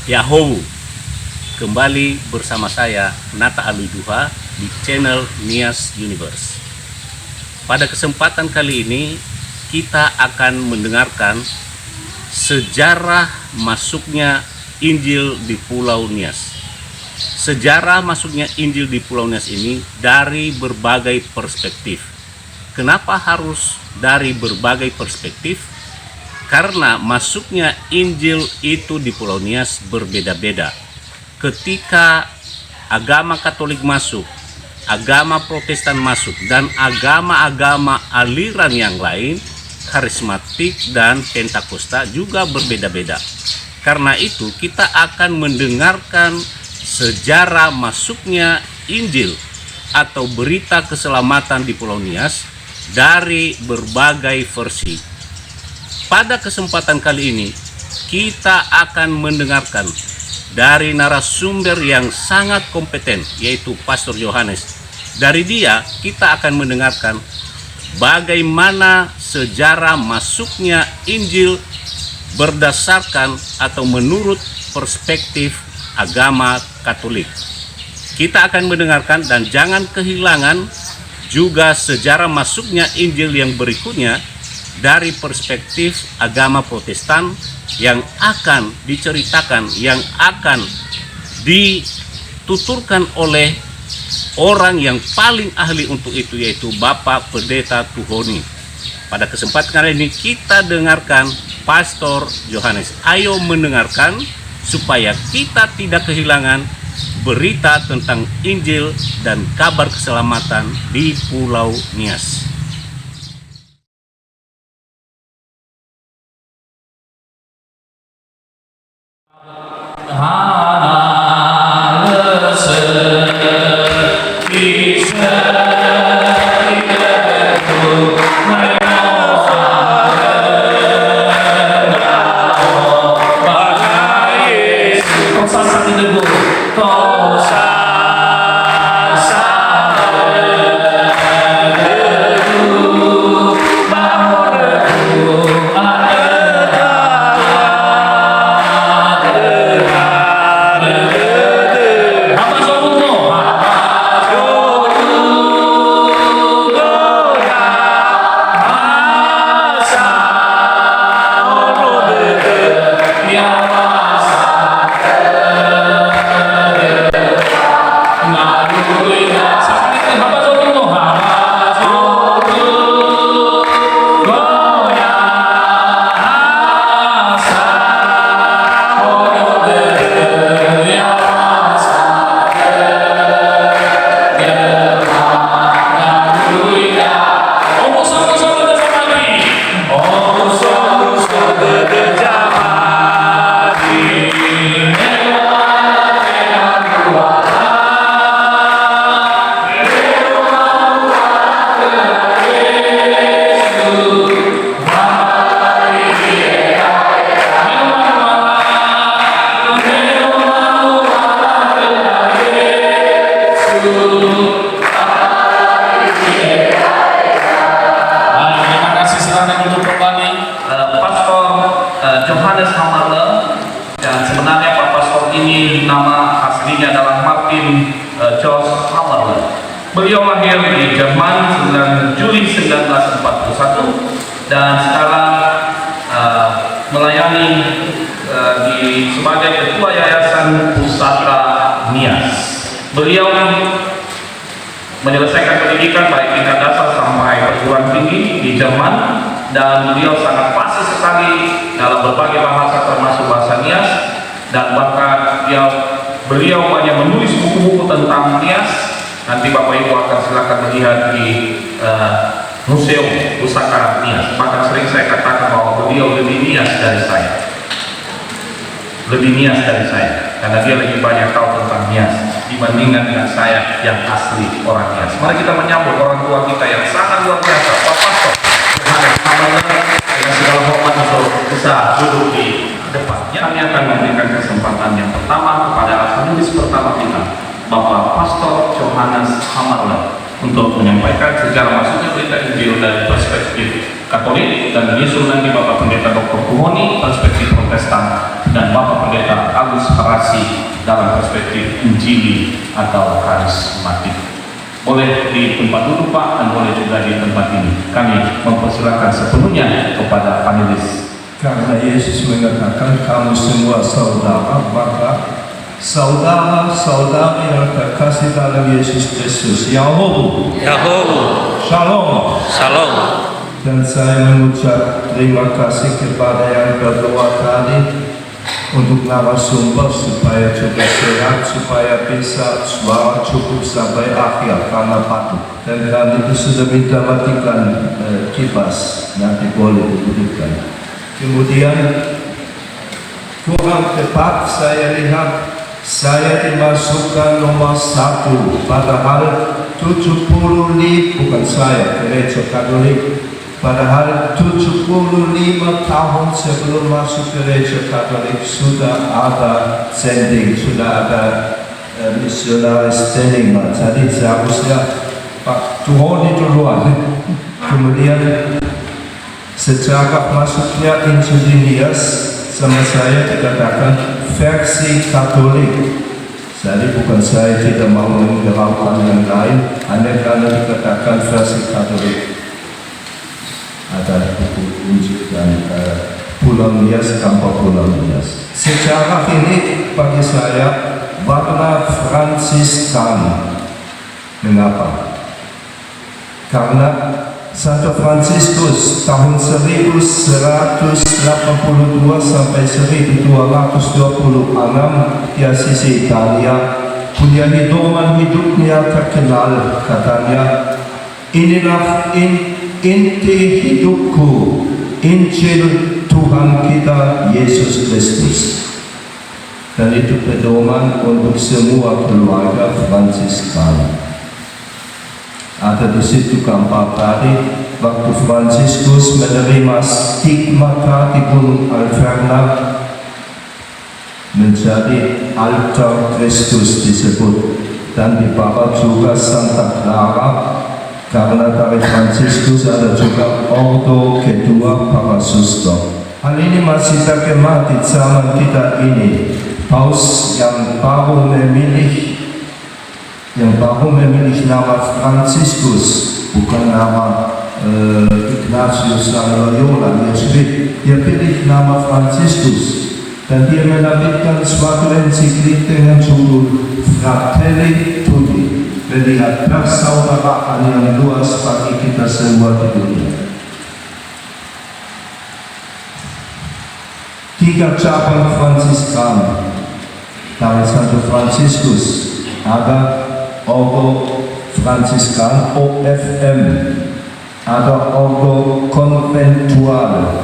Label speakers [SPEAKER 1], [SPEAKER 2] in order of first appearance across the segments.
[SPEAKER 1] Yahoo, kembali bersama saya Nata Aluduha di channel Nias Universe. Pada kesempatan kali ini kita akan mendengarkan sejarah masuknya Injil di Pulau Nias. Sejarah masuknya Injil di Pulau Nias ini dari berbagai perspektif. Kenapa harus dari berbagai perspektif? Karena masuknya Injil itu di Pulau Nias berbeda-beda. Ketika agama Katolik masuk, agama Protestan masuk, dan agama-agama aliran yang lain, karismatik dan Pentakosta juga berbeda-beda. Karena itu kita akan mendengarkan sejarah masuknya Injil atau berita keselamatan di Pulau Nias dari berbagai versi. Pada kesempatan kali ini kita akan mendengarkan dari narasumber yang sangat kompeten, yaitu Pastor Johannes. Dari dia kita akan mendengarkan bagaimana sejarah masuknya Injil berdasarkan atau menurut perspektif agama Katolik. Kita akan mendengarkan dan jangan kehilangan juga sejarah masuknya Injil yang berikutnya dari perspektif agama Protestan yang akan diceritakan, yang akan dituturkan oleh orang yang paling ahli untuk itu, yaitu Bapak Pendeta Tuhoni. Pada kesempatan kali ini kita dengarkan Pastor Johannes. Ayo mendengarkan supaya kita tidak kehilangan berita tentang Injil dan kabar keselamatan di Pulau Nias.
[SPEAKER 2] Beliau lahir di Jerman 9 Juli 1941 dan sekarang melayani sebagai Ketua Yayasan Pusaka Nias. Beliau menyelesaikan pendidikan baik tingkat dasar sampai perguruan tinggi di Jerman, dan beliau sangat fasih sekali dalam berbagai bahasa termasuk bahasa Nias, dan bahkan beliau banyak menulis buku-buku tentang Nias. Nanti Bapak Ibu akan silakan melihat di Museum Pusaka Nias. Bahkan sering saya katakan bahwa beliau lebih Nias dari saya. Lebih Nias dari saya, karena dia lebih banyak tahu tentang Nias dibandingkan dengan saya yang asli orang Nias. Mari kita menyambut orang tua kita yang sangat luar biasa, Pak Pastor dengan segala hormat untuk bisa duduk di depan. Kami akan memberikan kesempatan yang pertama kepada penulis pertama kita, Bapak Pastor Johannes Hamarle, untuk menyampaikan sejarah masuknya berita Injil dari perspektif Katolik, dan menyusul nanti Bapak Pendeta Dr. Tuhoni perspektif Protestan, dan Bapak Pendeta Agus separasi dalam perspektif Injili atau karismatik. Boleh di tempat duduk Pak, dan boleh juga di tempat ini. Kami mempersilakan sepenuhnya kepada panelis.
[SPEAKER 3] Karena Yesus mengatakan kamu semua saudara, maka saudara-saudari yang terkasih dalam Yesus Kristus, Yahoo, Shalom.
[SPEAKER 1] Shalom.
[SPEAKER 3] Dan saya mengucap terima kasih kepada yang berdoa tadi untuk narasumber supaya juga sehat, supaya bisa suara cukup sampai akhir karena patuh. Dan kami itu sudah minta matikan kipas, nanti boleh didudukkan. Kemudian kurang tepat saya lihat saya dimasukkan nomor 1, padahal 75, bukan saya, Gereja Katolik, padahal 75 tahun sebelum masuk Gereja Katolik sudah ada sending, sudah ada misionaris standing. Jadi seharusnya Pak Tuhoni duluan. Kemudian secara masuknya Injilinias sama saya dikatakan versi Katolik. Jadi bukan saya tidak mau menghiraukan yang lain, hanya karena dikatakan versi Katolik. Ada buku Injil dan Pulau Nias, Kampung Pulau Nias. Secara ini bagi saya warna Fransiskan. Mengapa? Karena Santo Fransiskus tahun 1182 sampai 1226 di Assisi Italia punya hitungan hidupnya terkenal, katanya inilah inti hidupku, Injil Tuhan kita Yesus Kristus. Dan itu pedoman untuk semua keluarga Fransiskan. Ada di situ gambar tadi waktu Fransiskus menerima stigmata di Gunung Alverna menjadi altar Kristus disebut, dan di bawah juga Santa Clara, karena dari Fransiskus ada juga ordo kedua para suster. Hal ini masih terkemah di zaman kita ini. Paus yang baru memilih nama Fransiskus, bukan nama Ignatius Loyola, dia pilih nama Fransiskus, dan dia menerbitkan suatu ensiklik dengan judul Fratelli Tutti, melihat persaudaraan yang luas bagi kita semua di dunia. 3 cabang Fransiskan dari Santo Fransiskus. Ada Ordo Fransiskan OFM, ada Ordo Konventual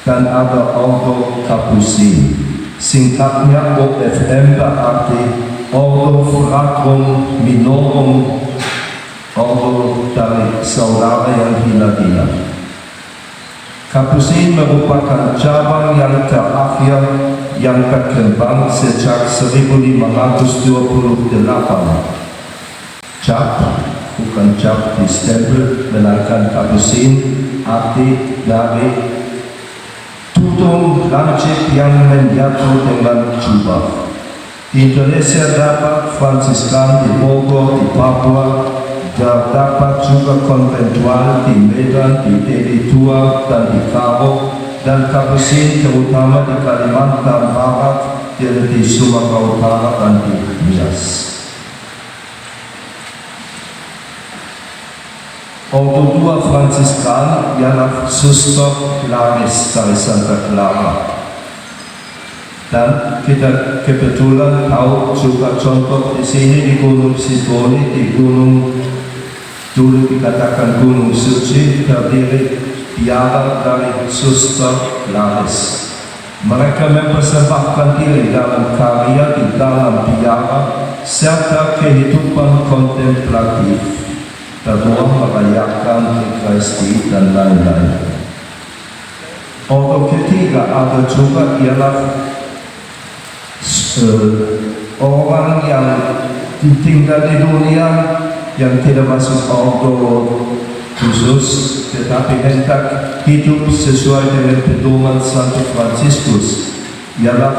[SPEAKER 3] dan ada Ordo Capucin. Singkatnya OFM berarti Ordo Fratrum Minorum, ordo dari saudara yang gila-gila. Capucin merupakan cabang yang terakhir yang berkembang sejak 1528. Cap, bukan cap di stempel, melainkan Capucin arti dari tudung lancip yang menyatu dengan jubah. Di Indonesia dapat Fransiskan di Bogor, di Papua, dapat juga konventual di Medan, di Deli Tua, dan di Karo, dan Capucin terutama di Kalimantan Barat, di Sumatera Utara, dan di Nias. Ordo 2 Fransiskan ialah Suster Claris dari Santa Clara. Dan kita kebetulan tahu juga contoh di sini di Gunung Sitoli, di gunung dulu dikatakan Gunung Suci, terdiri biara dari Suster Claris. Mereka mempersembahkan diri dalam karya di dalam biara serta kehidupan kontemplatif, berdoa merayakan Ekaristi dan lain-lain. Ordo ketiga ada juga ialah orang yang tinggal di dunia yang tidak masuk ordo khusus, tetapi hendak hidup sesuai dengan pedoman Santo Fransiskus, ialah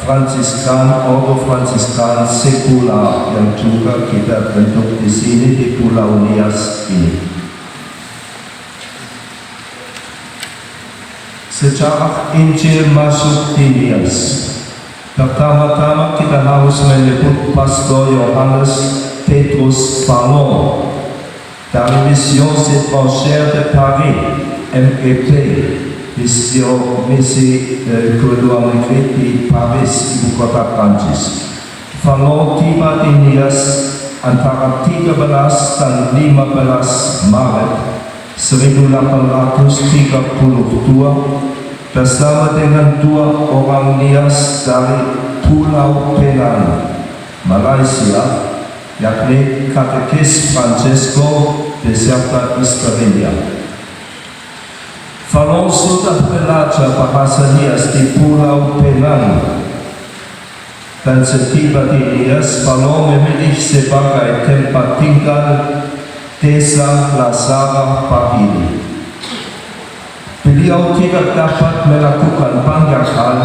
[SPEAKER 3] Fransiskan, Ordo Fransiskan sekular yang juga kita bentuk di sini di Pulau Nias ini. Secara Injil masuk di Nias, pertama-tama kita harus menyebut Pastor Johannes Petrus Fallon dari Mission Étrangère de Paris, MEP, misi kedua negeri di Paris, ibu kota Prancis. Fallon tiba di Nias antara 13 dan 15 Maret 1832 bersama dengan 2 orang Nias dari Pulau Penang, Malaysia, yakni Katekis Francesco beserta istrinya. Fallon sudah belajar bahasa Nias di Pulau Penang, dan setiba di Nias, Fallon memilih sebagai tempat tinggal Desa Lasara Pahili. Beliau tidak dapat melakukan banyak hal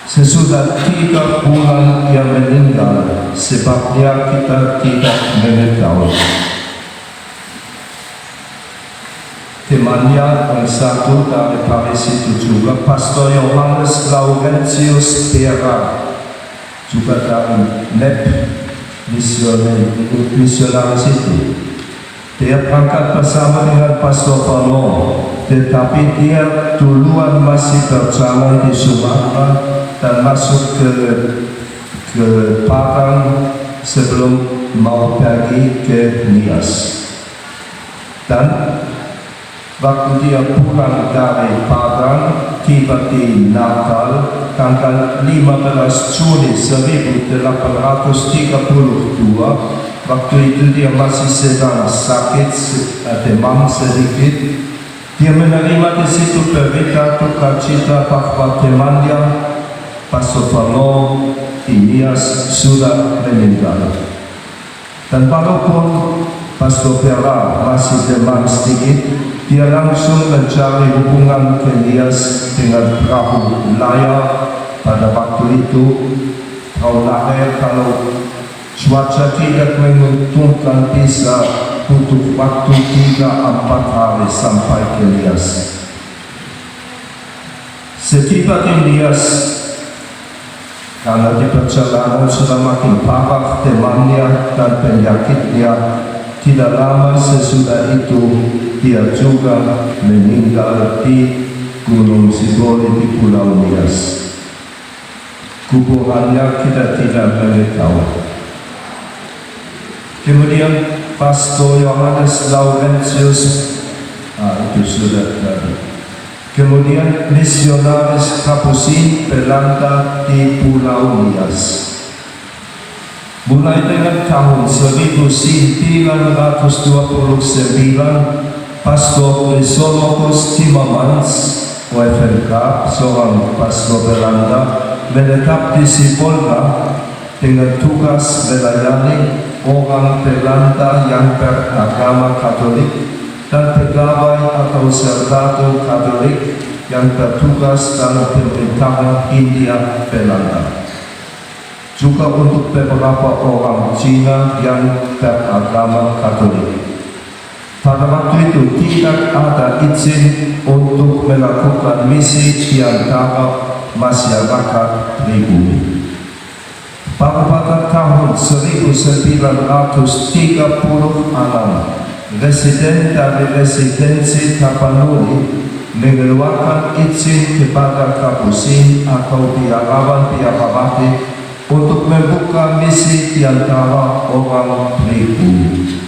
[SPEAKER 3] sesudah 3 bulan ia meninggal, sebabnya kita tidak mengetahui. Temannya yang satu dari Paris itu juga Pastor Johannes Laurentius Pera, juga dari NEP misionaris itu. Dia berangkat bersama dengan Pastor Fallon, tetapi dia duluan masih berjalan di Sumatera dan masuk ke Padang sebelum mau pergi ke Nias. Dan waktu dia pulang dari Padang, tiba di Natal, tanggal 15 Juni 1832, waktu itu dia masih sedang sakit, demam sedikit. Dia menerima di situ berita duka cita bahwa temannya, Pastor Fallon di Nias, sudah meninggal. Dan walaupun Pastor Pera masih demam sedikit, dia langsung mencari hubungan ke Nias dengan perahu layar. Pada waktu itu, perahu layar kalau cuaca tidak menguntungkan bisa butuh waktu 3-4 hari sampai ke Nias. Setiba di Nias, karena di perjalanan sudah makin parah temannya dan penyakitnya, tidak lama sesudah itu dia juga meninggal di Gunung Siboli di Pulau Nias. Kuburannya kita tidak mengetahui. Kemudian Pastor Johannes Laurentius, itu sudah tadi. Kemudian misionaris Kapusin Belanda di Pulau Nias. Mulai dengan tahun 1929, Pastor Chrysologus Timmermans, OFNK, seorang pastor Belanda, menetap di Sibolga dengan tugas melayani orang Belanda yang beragama Katolik dan pegawai atau serdato Katolik yang bertugas dalam pemerintahan Hindia Belanda. Juga untuk beberapa orang Cina yang beragama Katolik. Pada waktu itu tidak ada izin untuk melakukan misi di antara masyarakat pribumi. Pada tahun 1936, residen dari residensi Tapanuli mengeluarkan izin kepada Kapusin atau biarawan untuk membuka misi di antara orang pribumi.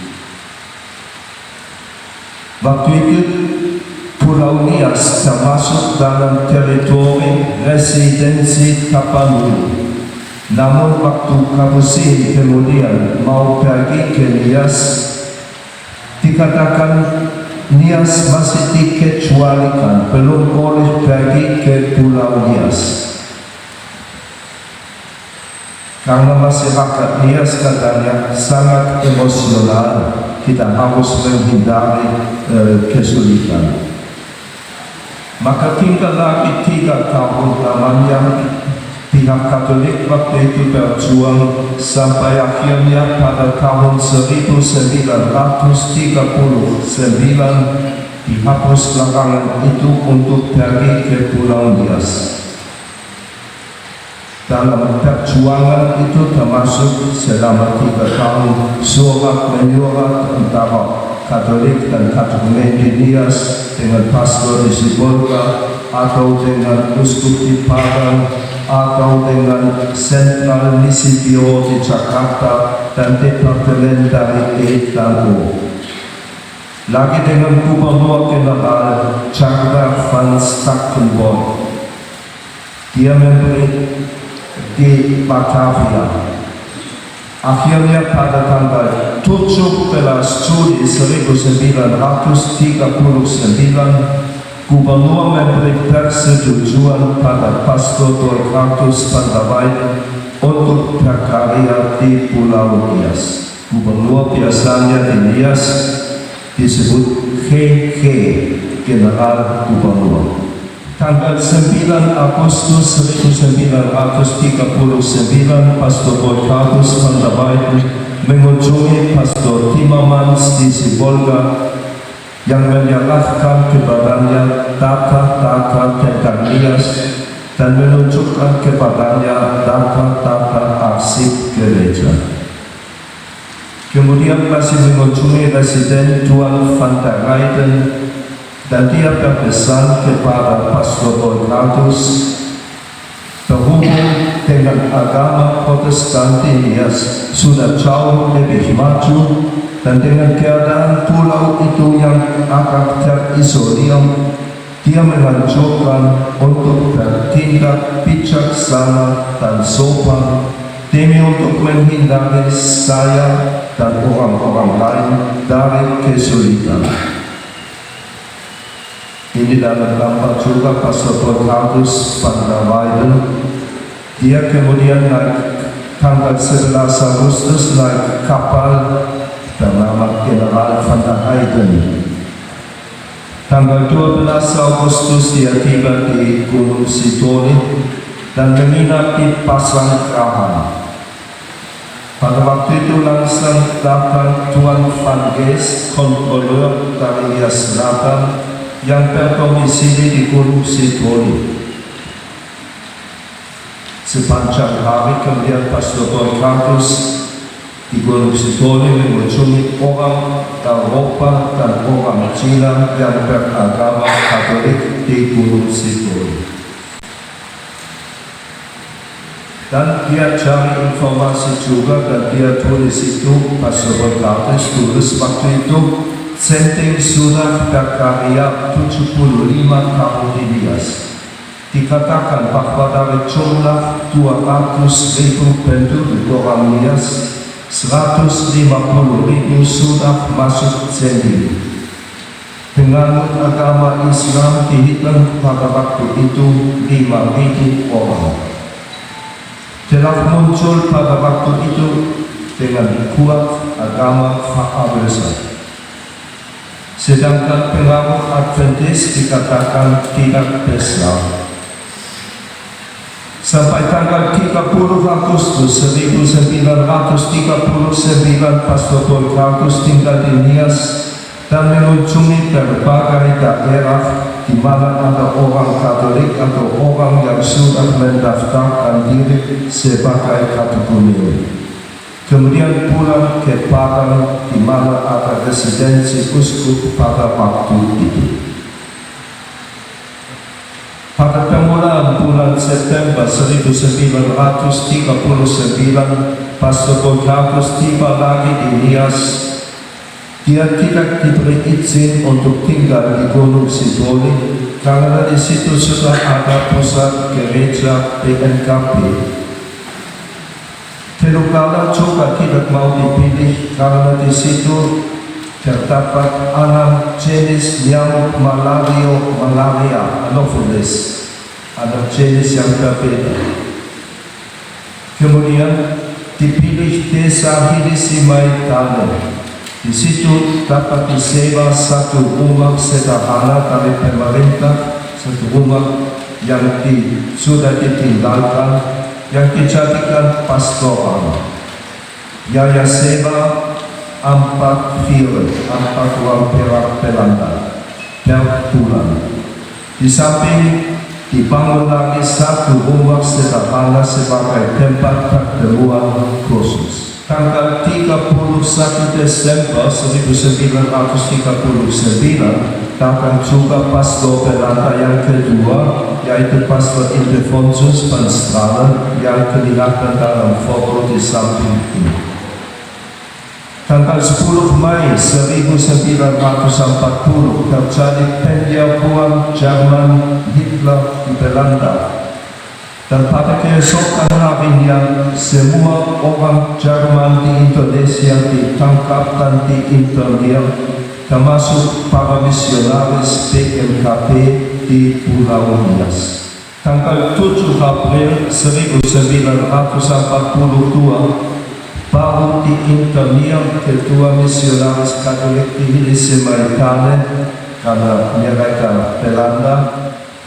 [SPEAKER 3] Waktu itu Pulau Nias termasuk dalam teritori residensi Tapanuli. Namun waktu Kapusin kemudian mau pergi ke Nias, dikatakan Nias masih dikecualikan, belum boleh pergi ke Pulau Nias. Karena masyarakat Nias katanya sangat emosional, kita harus menghindari kesulitan. Maka tinggal lagi 3 tahun lamanya Pihak Katolik waktu itu berjuang sampai akhirnya pada tahun 1939 dihapus larangan itu untuk pergi ke Pulau Nias. Dalam perjuangan itu termasuk selama 3 tahun surat menyurat antara Katolik dan Katolik di Nias dengan pastor di Sibolga atau dengan uskup di Padang atau dengan sentral misi Bio di Jakarta dan departemen dari E dan O. Lagi dengan Gubernur General Charles van Stackenborg. Dia memberi di Batavia. Akhirnya pada tanggal 17 Juli 1939, Gubernur memberi persetujuan pada Pastor Torquatus van der Weyden untuk berkarya di Pulau Nias. Gubernur biasanya di Nias disebut GG, General Gubernur. Tanggal 9 Agustus 1939, Pastor Torquatus van der Weyden mengunjungi Pastor Timmermans di Sibolga yang menyerahkan kepadanya data-data tentang Nias dan menunjukkan kepadanya data-data arsip gereja. Kemudian masih mengunjungi residen Tuan van der Weyden dan dia berpesan kepada Pastor Torquatus, berhubung dengan agama Protestan di Nias sudah jauh lebih maju dan dengan keadaan pulau itu yang agak terisolir, dia menganjurkan untuk bertindak bijaksana dan sopan demi untuk menghindari saya dan orang-orang lain dari kesulitan. Ini dalam gambar juga Pastor Torquatus van der Weyden. Dia kemudian naik tanggal 11 Agustus naik kapal bernama General van der Weyden. Tanggal 12 Agustus dia tiba di Gunung Sitoli dan menginap di Pasanggerahan. Pada waktu itu langsung datang Tuan Van Geest, kontroleur dari Nias Selatan yang berdomisili di Gunung Sitoli. Sepanjang hari kemudian Pastor Torquatus di Gunung Sitoli mengunjungi orang Eropa dan orang Cina yang beragama Katolik di Gunung Sitoli. Dan dia cari informasi juga dan dia tulis itu, Pastor Torquatus tulis waktu itu, Senteng sudah berkarya 75 tahun di Nias. Dikatakan bahwa dari jumlah 200.000 penduduk orang Nias, 150.000 sudah masuk sendiri. Penganut agama Islam dihitung pada waktu itu 5.000 orang. Telah muncul pada waktu itu dengan kuat agama Fa'abesa. Sedangkan pengaruh Adventis dikatakan tidak besar. Sampai tanggal 30 Agustus 1939, Pastor Torquatus tinggal di Nias dan mengunjungi berbagai daerah di mana ada orang Katolik atau orang yang sudah mendaftarkan diri sebagai katekumen. Kemudian pulang ke Padang di mana ada residensi uskup pada waktu itu. Pada permulaan bulan September 1939, Pastor Torquatus tiba lagi di Nias. Dia tidak diberi izin untuk tinggal di Gunung Sitoli karena di situ sudah ada pusat gereja PNKP. Telukala juga tidak mau dipilih karena di situ terdapat 6 jenis nyamuk malaria anopheles, ada jenis yang berbeda. Kemudian dipilih desa Hilisimai Tane. Di situ dapat disewa satu rumah sederhana dari pemerintah, satu rumah yang sudah ditinggalkan, yang dijadikan pastoral. Yaya Seba 4 uang perak Belanda per bulan. Di samping dibangun lagi satu rumah sederhana sebagai tempat pertemuan khusus. Tanggal 31 Desember 1939 datang juga pastor Belanda yang kedua, yaitu Pastor Ildefonsus van Stralen yang kelihatan dalam foto di samping ini. Tanggal 10 Mei 1940 terjadi penjarahan Jerman Hitler di Belanda. Dan pada keesokan harinya, semua orang Jerman di Indonesia ditangkap dan diinternir, termasuk para misionaris PMKP di Pulau Nias. Tanggal 7 April 1942, baru diinternir ketua misionaris Katolik di Hilisimaitane karena mereka Belanda,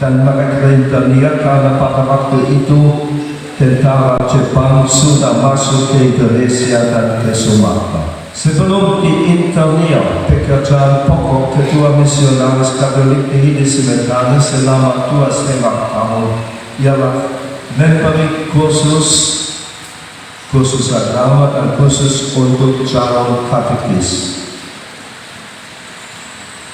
[SPEAKER 3] dan mereka internir karena pada waktu itu tentara Jepang sudah masuk ke Indonesia dan ke Sumatera. Sebelum diinternir, pekerjaan pokok ketua misionaris Katolik di Hilisimaitane selama 2,5 tahun ialah memberi kursus agama dan khusus untuk calon katekis.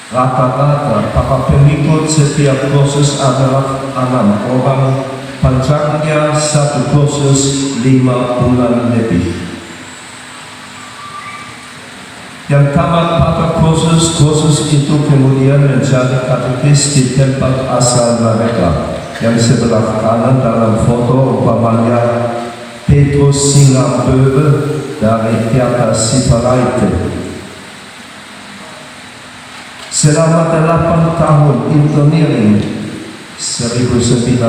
[SPEAKER 3] Rata-rata para pengikut setiap kursus adalah 6 orang, panjangnya satu kursus 5 bulan lebih. Yang tamat pada kursus itu kemudian menjadi katekis di tempat asal mereka, yang sebelah kanan dalam foto umpamanya Petrus Singamböwe dari Teater Sipalaite. Selama 8 tahun internering 1942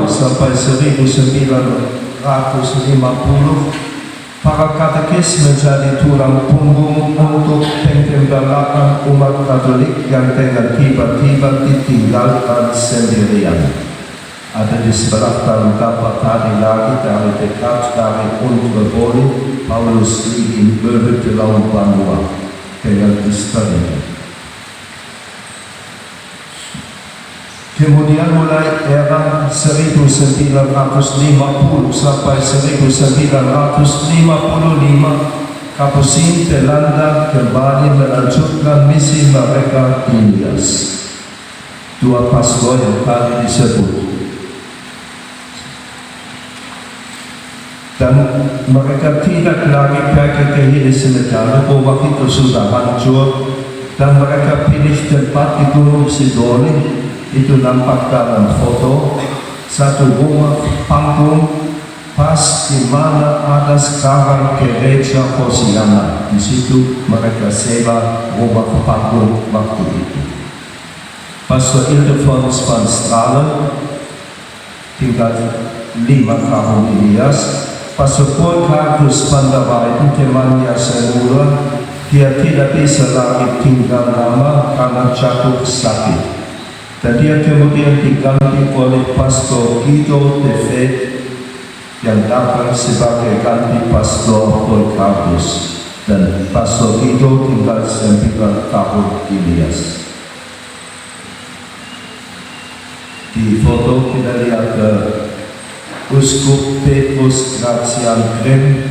[SPEAKER 3] sampai 1950, para katekis menjadi tulang punggung untuk penggembalaan umat Katolik yang dengan tiba-tiba ditinggalkan sendirian. Ada di sebelah dapat tadi lagi dari dekat dari Unterboli, Paulus Ligin Böwe di Laut Banua dengan istrinya. Kemudian mulai era 1950 sampai 1955, Kapusin Belanda kembali melanjutkan misi mereka di Nias. 2 pastor yang tadi disebut. Dan mereka tidak lagi pergi ke Hilisimaitane, rumah itu sudah hancur, dan mereka pilih tempat di Gunung Sidoni. Itu nampak dalam foto, satu rumah panggung pas di mana ada sekarang gereja Hosiana. Di situ mereka sewa rumah panggung waktu itu. Pastor Ildefonsus van Stralen tinggal 5 tahun di Nias. Pastor Polkargus van der Weiden, temannya semula, dia tidak bisa lagi tinggal lama karena jatuh sakit. Dan dia kemudian diganti oleh Pastor Guido de Vet yang datang sebagai ganti Pastor Polkargus. Dan Pastor Guido tinggal 9 tahun di Nias. Di foto kita lihat Uskup Petrus Grazian Krem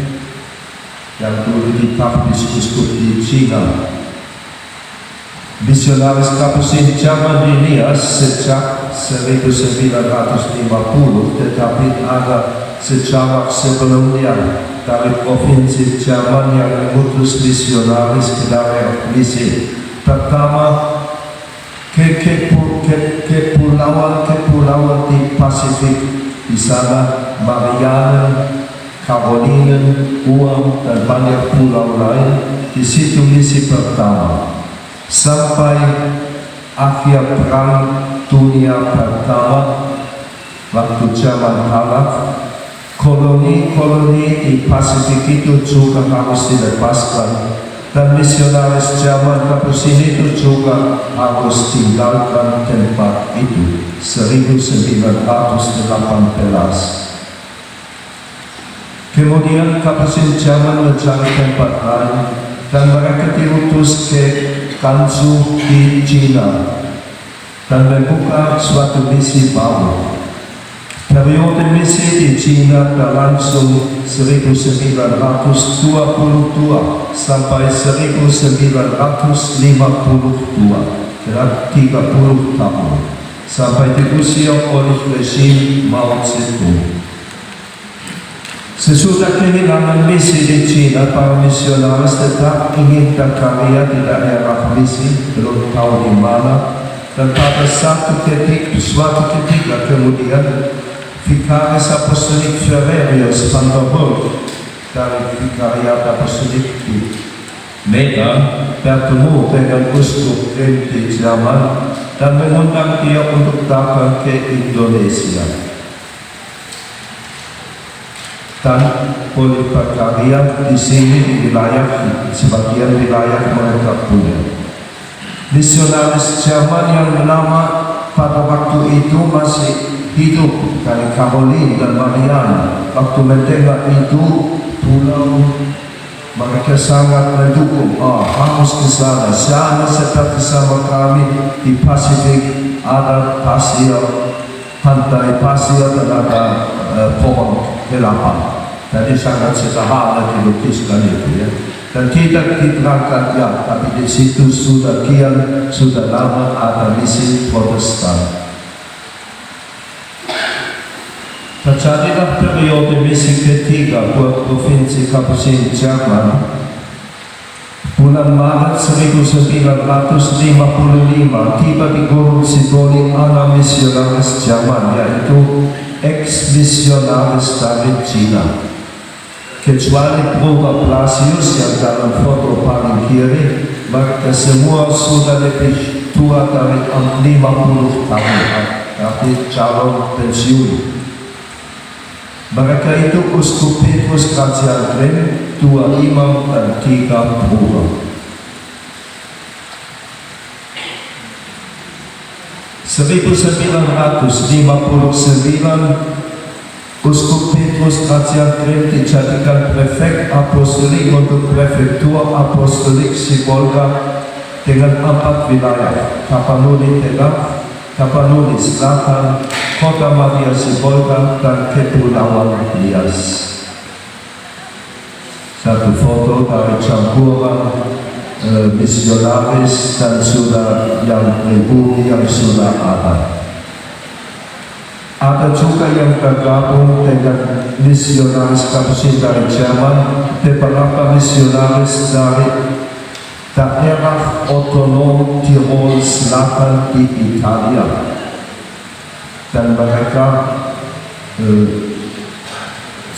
[SPEAKER 3] yang dulu ditahbis uskup di China. Misionaris Kapusin Jerman di Nias sejak 1950, tetapi ada sejarah sebelumnya dari provinsi Jerman yang mengutus misionaris ke daerah Misi. Pertama, kepulauan di Pasifik. Di sana Marianen, Carolinen, Guam, dan banyak pulau lain. Di situ misi pertama. Sampai akhir perang dunia pertama, waktu zaman halaf, koloni-koloni di Pasifik itu juga harus dilepaskan dan misionaris zaman Kapusin itu juga harus tinggalkan tempat itu 1918. Kemudian Kapusin zaman mencari tempat lain dan mereka diutus ke Gansu di China dan membuka suatu misi baru. Periode misi di China berlangsung 1922 sampai 1952, kira 30 tahun, sampai diusir oleh rezim Mao Zedong. Sesudah kehilangan misi di China, para misionaris tetap ingin berkarya di daerah misi, belum tahu di mana, dan pada suatu ketika kemudian Vikaris Apostolik Ferrerius van der Burg dari Vikariat Apostolik di Medan bertemu dengan Uskup Krim di Jerman dan mengundang dia untuk datang ke Indonesia. Dan boleh berkarya di sini di wilayah, sebagian wilayah mereka punya. Misionaris Jerman yang bernama pada waktu itu masih hidup dari Caroline dan Mariana. Waktu mendengar itu pulau, mereka sangat mendukung. Harus ke sana. Sana seperti sama kami di Pasifik ada pasir, pantai pasir dan ada pohon kelapa. Jadi sangat sederhana dilukiskan itu ya. Dan kita diterangkan ya, tapi di situ sudah lama ada misi Protestan. Terjadilah periode misi ketiga buat Provinsi Kapusin Jerman. Bulan Maret 1955 tiba di Gunung Siboli 6 misionaris Jerman, yaitu ex-misionaris dari China. Kecuali Bruder Blasius yang dalam foto paling kiri, mereka semua sudah lebih tua dari 50 tahun, tapi calon pensiun. Mereka itu Uskup Petrus Kerajaan Krim, 2 imam dan 3 bruder. 1959 Uskup Petrus Kerajaan Krim dijadikan prefek apostolik untuk prefektur apostolik Sibolga dengan 4 wilayah: Tapanuli Tengah, Tapanuli Selatan, Kota Maria Sibolga, dan Kepulauan Nias. Satu foto dari campuran misionaris dan sudah yang pribumi yang sudah ada. Ada juga yang bergabung dengan misionaris Kapusin dari Jerman, beberapa misionaris dari daerah otonom Tirol Selatan di Italia. Dan mereka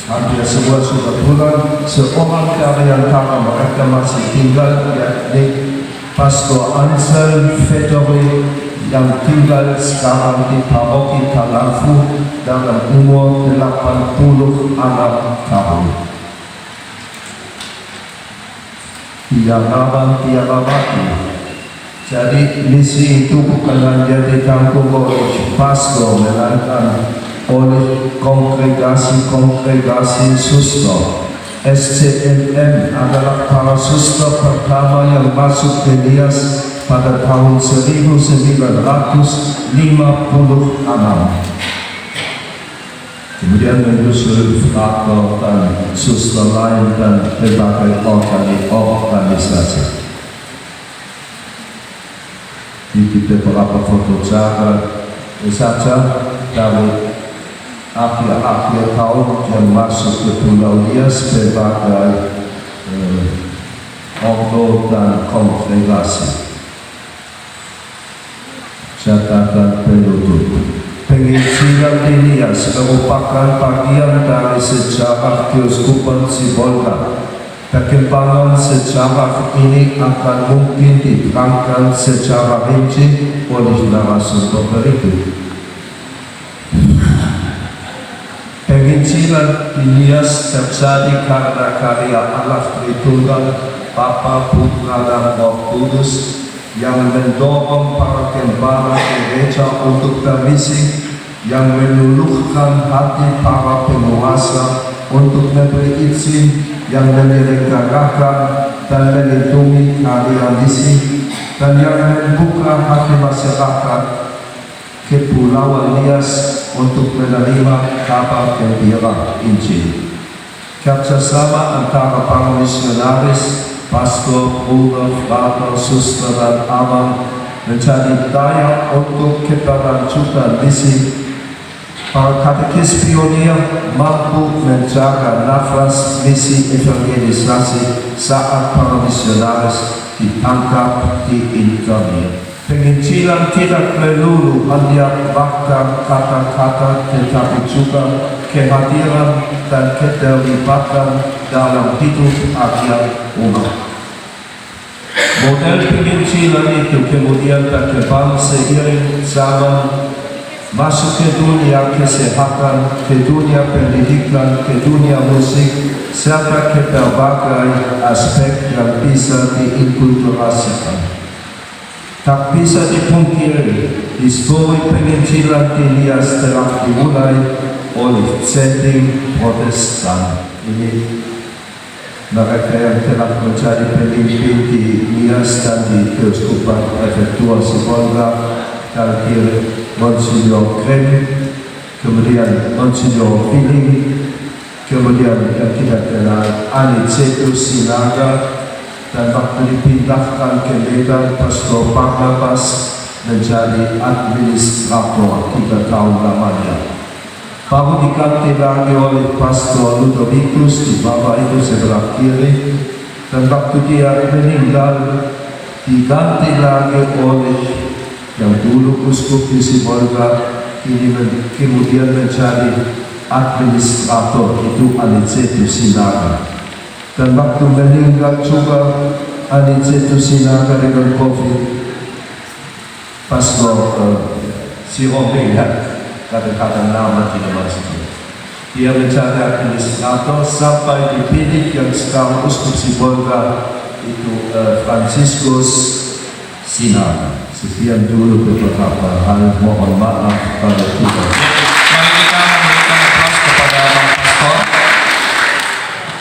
[SPEAKER 3] hampir semua sudah pulang. Seorang dari antara mereka masih tinggal, yakni Pastor Ansel Fedori, yang tinggal sekarang di Paroki Talafu dengan umur 86 tahun. Tiada mati. Jadi misi itu bukan hanya ditanggung oleh pastor, melainkan oleh kongregasi suster. SCMM adalah para suster pertama yang masuk ke Nias pada tahun 1956. Kemudian menyusul frater dan suster lain dan berbagai organisasi. Di beberapa foto saja dari akhir tahun yang masuk ke Pulau Nias berbagai ordo dan kongregasi. Catatan penutup. Penginjilan di Nias merupakan bagian dari sejarah Keuskupan Sibolga. Perkembangan sejarah ini akan mungkin diterangkan secara rinci oleh narasumber berikut. Penginjilan di Nias terjadi karena karya Allah Tritunggal Bapa, Putra, dan Roh Kudus, yang mendorong para gembala gereja untuk bermisi, yang meluluhkan hati para penguasa untuk memberi izin, yang menyelenggarakan dan melindungi karya misi, dan yang membuka hati masyarakat Kepulauan Nias untuk menerima kabar gembira Injil. Kerjasama antara para misionaris, pastor, bruder, frater, suster, dan amang menjadi daya untuk keberlanjutan misi. Para katekis pionir mampu menjaga nafas misi evangelisasi saat para misionaris ditangkap di Indramayu. Penginjilan tidak melulu hanya bahkan kata-kata, tetapi juga kehadiran dan keterlibatan dalam hidup akhir umat. Model penginjilan itu kemudian berkembang seiring zaman, masuk ke dunia kesehatan, ke dunia pendidikan, ke dunia musik, serta ke berbagai aspek yang bisa diinkulturasikan. Tak bisa dipungkiri, histori penginjilan di Nias telah dimulai oleh setting Protestan. Ini mereka yang telah menjadi pemimpin di Nias dan di Keuskupan Prefektur Sibolga, terakhir Monsignor Krem, kemudian Monsignor Feeling, kemudian yang kita kenal Anicetus Sinaga, dan waktu dipindahkan ke Medan, Pastor Barnabas menjadi administrator 3 tahun lamanya. Baru diganti lagi oleh Pastor Ludovicus di bawah itu sebelah kiri, dan waktu dia meninggal diganti lagi oleh yang dulu uskup di Sibolga, kemudian menjadi administrator itu Anicetus Sinaga. Dan waktu meninggal juga Anicetus Sinaga dengan COVID, Pastor si Omeng, kadang-kadang nama tidak masuk. Dia menjadi administrator sampai dipilih yang sekarang uskup Sibolga itu Franciscus Sinaga. Sekian dulu beberapa hal, mohon maaf pada Tuhan.